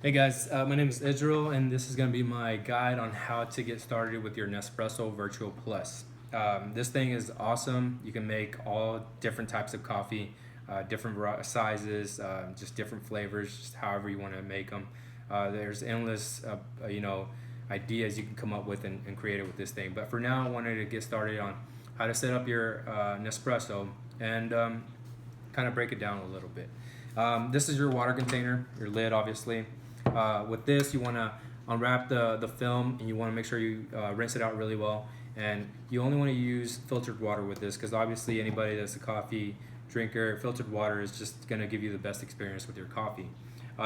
Hey guys, my name is Israel, and this is going to be my guide on how to get started with your Nespresso Vertuo Plus. This thing is awesome. You can make all different types of coffee, different sizes, just different flavors, just however you want to make them. There's endless, ideas you can come up with and create it with this thing. But for now, I wanted to get started on how to set up your Nespresso and kind of break it down a little bit. This is your water container, your lid, obviously. With this, you want to unwrap the film, and you want to make sure you rinse it out really well. And you only want to use filtered water with this, because obviously anybody that's a coffee drinker, filtered water is just going to give you the best experience with your coffee.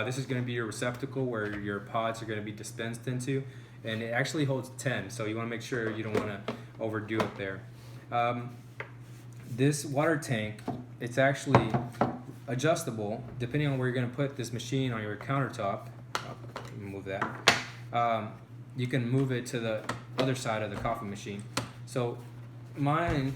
This is going to be your receptacle where your pods are going to be dispensed into, and it actually holds 10, so you want to make sure you don't want to overdo it there. This water tank, it's actually adjustable depending on where you're going to put this machine on your countertop. Move that. You can move it to the other side of the coffee machine. So mine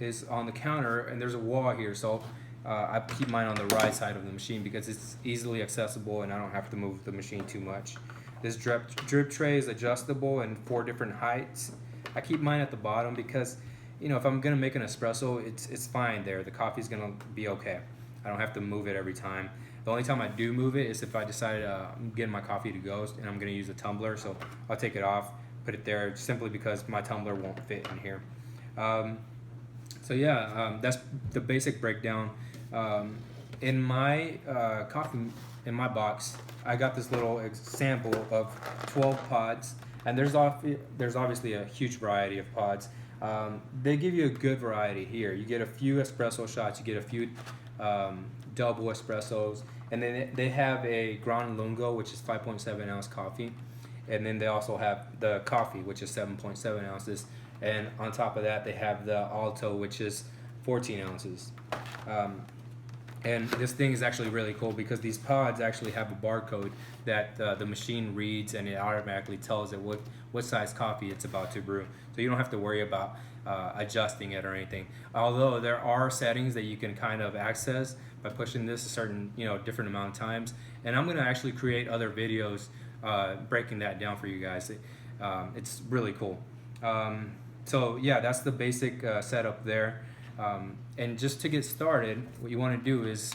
is on the counter, and there's a wall here, so I keep mine on the right side of the machine because it's easily accessible and I don't have to move the machine too much. This drip tray is adjustable in 4 different heights. I keep mine at the bottom because, if I'm gonna make an espresso, it's fine there. The coffee's gonna be okay. I don't have to move it every time. The only time I do move it is if I decide I'm getting my coffee to go and I'm gonna use a tumbler, so I'll take it off, put it there simply because my tumbler won't fit in here. That's the basic breakdown. In my in my box, I got this little sample of 12 pods, and there's obviously a huge variety of pods. They give you a good variety here. You get a few espresso shots, you get a few double espressos, and then they have a Gran Lungo, which is 5.7 ounce coffee, and then they also have the coffee, which is 7.7 ounces, and on top of that they have the Alto, which is 14 ounces. And this thing is actually really cool because these pods actually have a barcode that the machine reads, and it automatically tells it what size coffee it's about to brew. So you don't have to worry about adjusting it or anything. Although there are settings that you can kind of access by pushing this a certain, different amount of times. And I'm gonna actually create other videos breaking that down for you guys. It's really cool. That's the basic setup there. And just to get started, what you want to do is,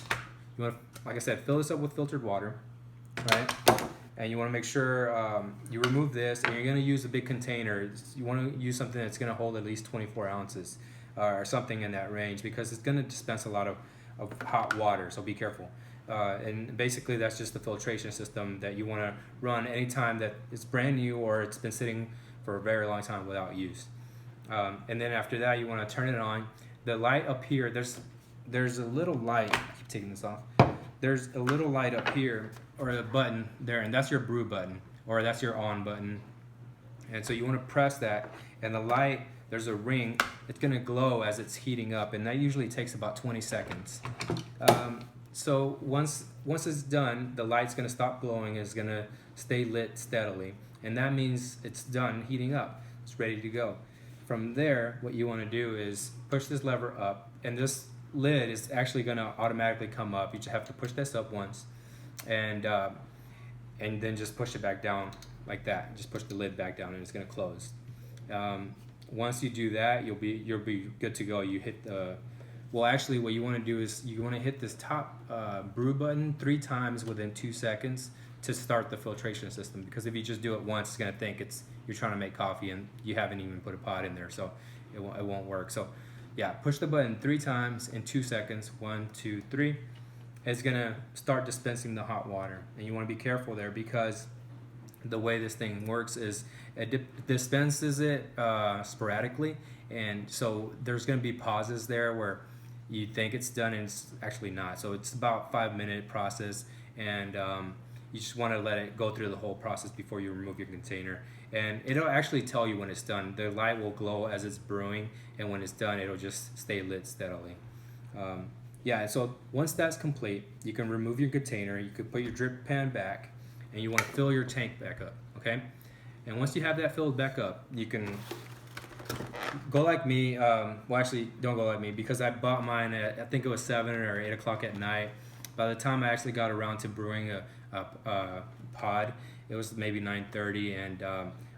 like I said, fill this up with filtered water, right? And you want to make sure you remove this, and you're going to use a big container. You want to use something that's going to hold at least 24 ounces or something in that range, because it's going to dispense a lot of hot water, so be careful. And basically that's just the filtration system that you want to run anytime that it's brand new or it's been sitting for a very long time without use. And then after that, you want to turn it on. The light up here, there's a little light. I keep taking this off. There's a little light up here, or a button there, and that's your brew button, or that's your on button. And so you want to press that, and the light, there's a ring. It's going to glow as it's heating up, and that usually takes about 20 seconds. So once it's done, the light's going to stop glowing, and it's going to stay lit steadily, and that means it's done heating up. It's ready to go. From there, what you want to do is push this lever up, and this lid is actually going to automatically come up. You just have to push this up once, and then just push it back down like that. Just push the lid back down, and it's going to close. Once you do that, you'll be good to go. You hit the actually, what you want to do is you want to hit this top brew button 3 times within 2 seconds to start the filtration system, because if you just do it once, it's going to think you're trying to make coffee and you haven't even put a pod in there, so it won't work. So yeah, push the button 3 times in 2 seconds. 1, 2, 3. It's going to start dispensing the hot water, and you want to be careful there, because the way this thing works is it dispenses it sporadically, and so there's going to be pauses there where you think it's done and it's actually not. So it's about 5-minute process, and you just want to let it go through the whole process before you remove your container. And it'll actually tell you when it's done. The light will glow as it's brewing, and when it's done, it'll just stay lit steadily. So once that's complete, you can remove your container. You can put your drip pan back, and you want to fill your tank back up, okay? And once you have that filled back up, you can go like me. Don't go like me, because I bought mine at, I think it was 7 or 8 o'clock at night. by the time I actually got around to brewing a pod, it was maybe 9:30, and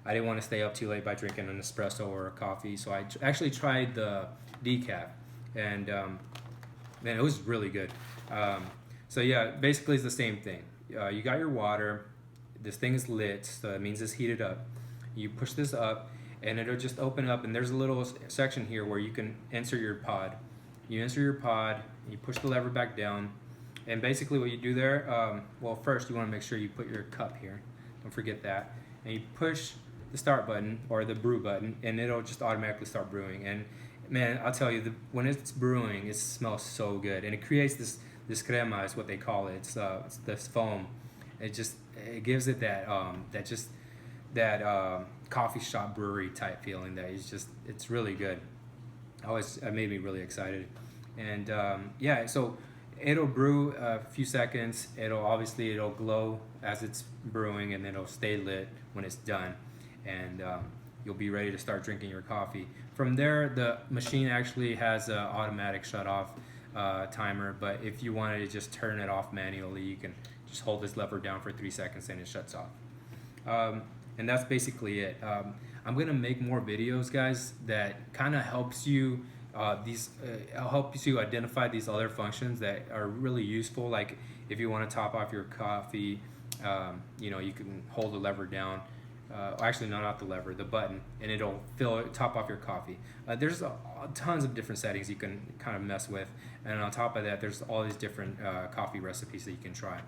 I didn't want to stay up too late by drinking an espresso or a coffee, so I actually tried the decaf, and man, it was really good. So yeah, basically it's the same thing. You got your water, this thing is lit, so that means it's heated up. You push this up, and it'll just open up, and there's a little section here where you can insert your pod. You insert your pod, you push the lever back down, and basically what you do there, well, first you want to make sure you put your cup here. Don't forget that. And you push the start button or the brew button, and it'll just automatically start brewing. And man, I'll tell you, when it's brewing, it smells so good, and it creates this crema is what they call it. It's this foam. It gives it that coffee shop brewery type feeling that is just, it's really good. It made me really excited. And yeah, so it'll brew a few seconds. It'll glow as it's brewing, and it'll stay lit when it's done, and you'll be ready to start drinking your coffee. From there, the machine actually has an automatic shut-off timer, but if you wanted to just turn it off manually, you can just hold this lever down for 3 seconds and it shuts off. And that's basically it. I'm gonna make more videos, guys, that kind of helps you helps you identify these other functions that are really useful. Like if you want to top off your coffee, you can hold the lever down. Actually, no, not the lever, the button, and it'll top off your coffee. There's tons of different settings you can kind of mess with, and on top of that, there's all these different coffee recipes that you can try.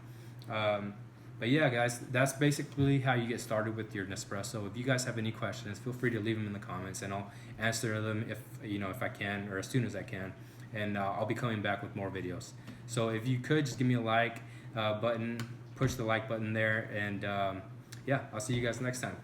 But yeah, guys, that's basically how you get started with your Nespresso. If you guys have any questions, feel free to leave them in the comments, and I'll answer them if I can, or as soon as I can. And I'll be coming back with more videos. So if you could just give me a like button, push the like button there, and yeah, I'll see you guys next time.